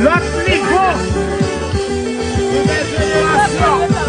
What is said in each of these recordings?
L'autre niveau. Nouvelle génération.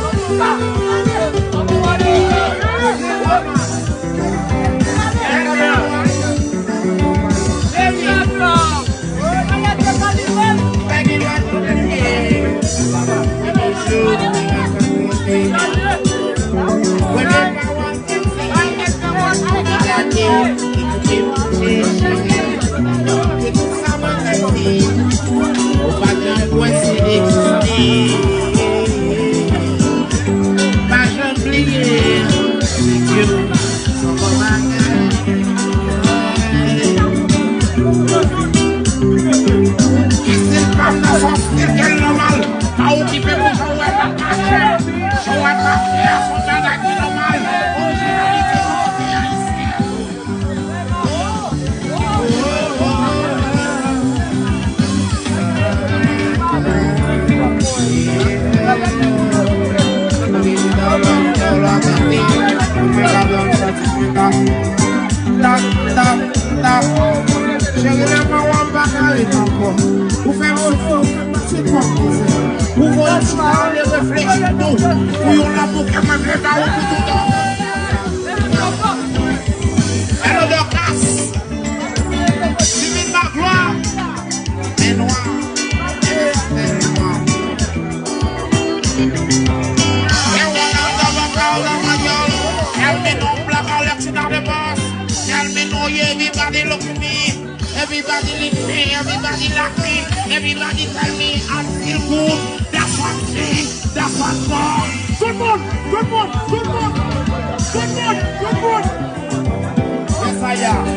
Everybody look at me, everybody lick me, everybody like me, everybody tell me I feel good. That's what me, that's what more. Good one, good one, good one, good one, good one. Yes, I am.